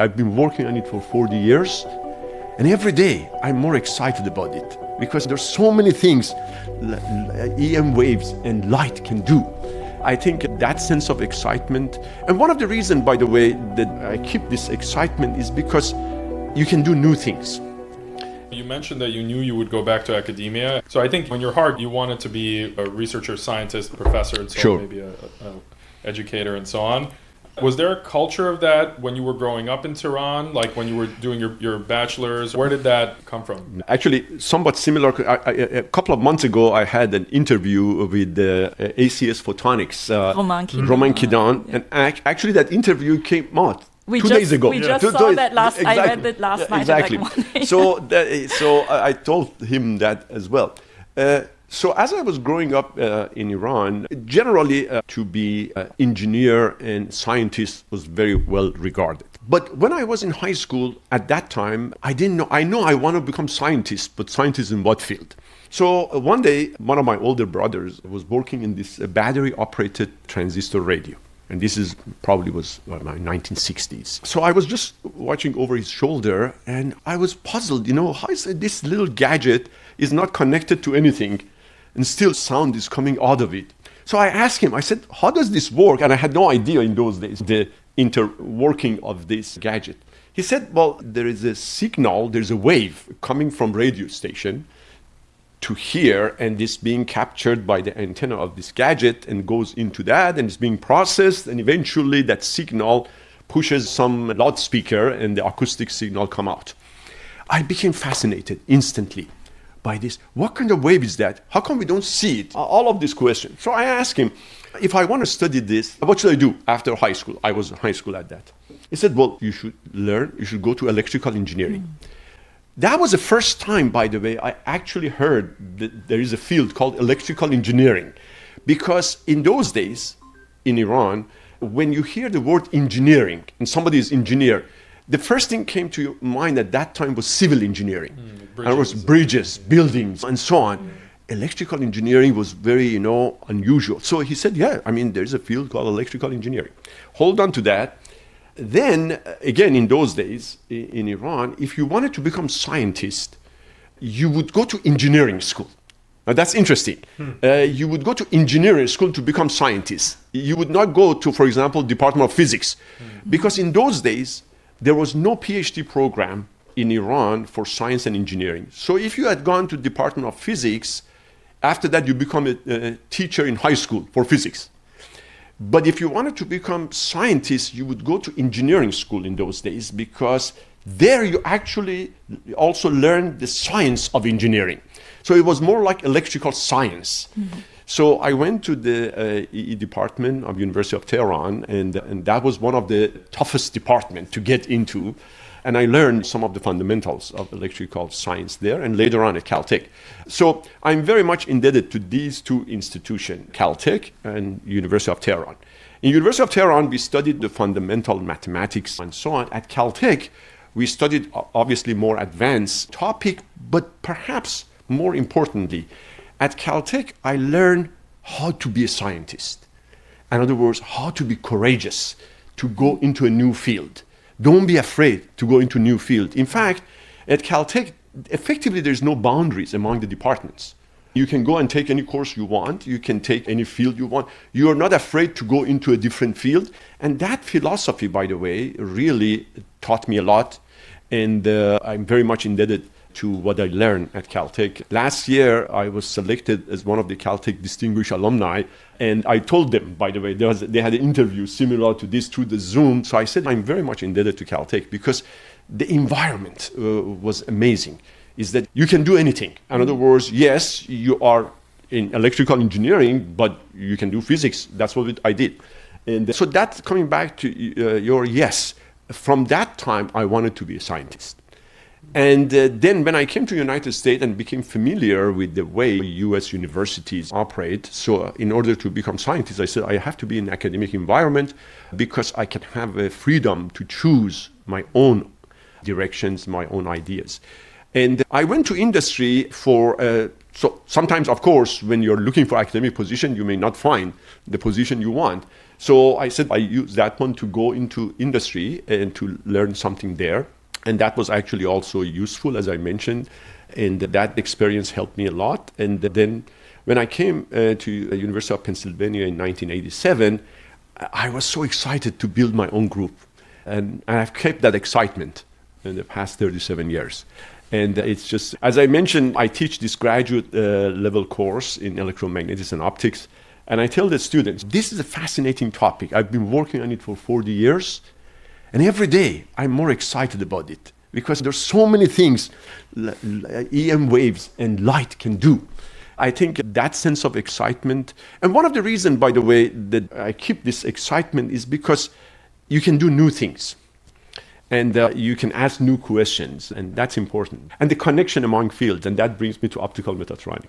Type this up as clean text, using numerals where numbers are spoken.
I've been working on it for 40 years, and every day I'm more excited about it because there's so many things EM waves and light can do. I think that sense of excitement, and one of the reasons, by the way, that I keep this excitement is because you can do new things. You mentioned that you knew you would go back to academia. So I think in your heart, you wanted to be a researcher, scientist, professor, and so Sure. on, maybe a educator and so on. Was there a culture of that when you were growing up in Tehran, like when you were doing your bachelor's? Where did that come from? Actually, somewhat similar. A couple of months ago, I had an interview with ACS Photonics, Roman Kidan, and actually that interview came out 2 days ago. We just saw that last. Exactly. I read it last night. Exactly. At like 1 So I told him that as well. So as I was growing up in Iran, generally to be an engineer and scientist was very well regarded. But when I was in high school, at that time, I didn't know. I know I want to become scientist, but scientist in what field? So one day, one of my older brothers was working in this battery-operated transistor radio. And this is probably was my 1960s. So I was just watching over his shoulder, and I was puzzled, how is this little gadget is not connected to anything, and still sound is coming out of it. So I asked him, I said, how does this work? And I had no idea in those days, the interworking of this gadget. He said, well, there is a signal, there's a wave coming from radio station to here, and this being captured by the antenna of this gadget and goes into that, and it's being processed, and eventually that signal pushes some loudspeaker and the acoustic signal come out. I became fascinated instantly by this. What kind of wave is that? How come we don't see it? All of these questions. So I asked him, if I want to study this, what should I do after high school? I was in high school at that. He said, well, you should go to electrical engineering. That was the first time, by the way, I actually heard that there is a field called electrical engineering. Because in those days, in Iran, when you hear the word engineering, and somebody is engineer, the first thing came to your mind at that time was civil engineering. And it was bridges, buildings, and so on. Electrical engineering was very, unusual. So he said, there's a field called electrical engineering. Hold on to that. Then, again, in those days, in Iran, if you wanted to become scientist, you would go to engineering school. Now, that's interesting. You would go to engineering school to become scientist. You would not go to, for example, Department of Physics. Because in those days, there was no PhD program in Iran for science and engineering. So if you had gone to Department of Physics, after that you become a teacher in high school for physics. But if you wanted to become scientist, you would go to engineering school in those days, because there you actually also learn the science of engineering. So it was more like electrical science. So I went to the EE department of University of Tehran, and that was one of the toughest departments to get into. And I learned some of the fundamentals of electrical science there, and later on at Caltech. So I'm very much indebted to these two institutions, Caltech and University of Tehran. In University of Tehran, we studied the fundamental mathematics and so on. At Caltech, we studied obviously more advanced topic, but perhaps more importantly, at Caltech, I learned how to be a scientist. In other words, how to be courageous to go into a new field. Don't be afraid to go into a new field. In fact, at Caltech, effectively, there's no boundaries among the departments. You can go and take any course you want. You can take any field you want. You are not afraid to go into a different field. And that philosophy, by the way, really taught me a lot. And I'm very much indebted to what I learned at Caltech. Last year, I was selected as one of the Caltech Distinguished Alumni. And I told them, by the way, they had an interview similar to this through the Zoom. So I said, I'm very much indebted to Caltech because the environment was amazing. Is that you can do anything. In other words, yes, you are in electrical engineering, but you can do physics. That's what I did. And so that's coming back to your yes. From that time, I wanted to be a scientist. And then when I came to the United States and became familiar with the way US universities operate, so in order to become scientist, I said I have to be in an academic environment because I can have a freedom to choose my own directions, my own ideas. And I went to industry for, so sometimes, of course, when you're looking for academic position, you may not find the position you want. So I said I used that one to go into industry and to learn something there. And that was actually also useful, as I mentioned. And that experience helped me a lot. And then when I came to the University of Pennsylvania in 1987, I was so excited to build my own group. And I've kept that excitement in the past 37 years. And it's just, as I mentioned, I teach this graduate level course in electromagnetics and optics. And I tell the students, this is a fascinating topic. I've been working on it for 40 years. And every day I'm more excited about it because there's so many things EM waves and light can do. I think that sense of excitement, and one of the reasons, by the way, that I keep this excitement is because you can do new things. And you can ask new questions, and that's important. And the connection among fields, and that brings me to optical metatronics.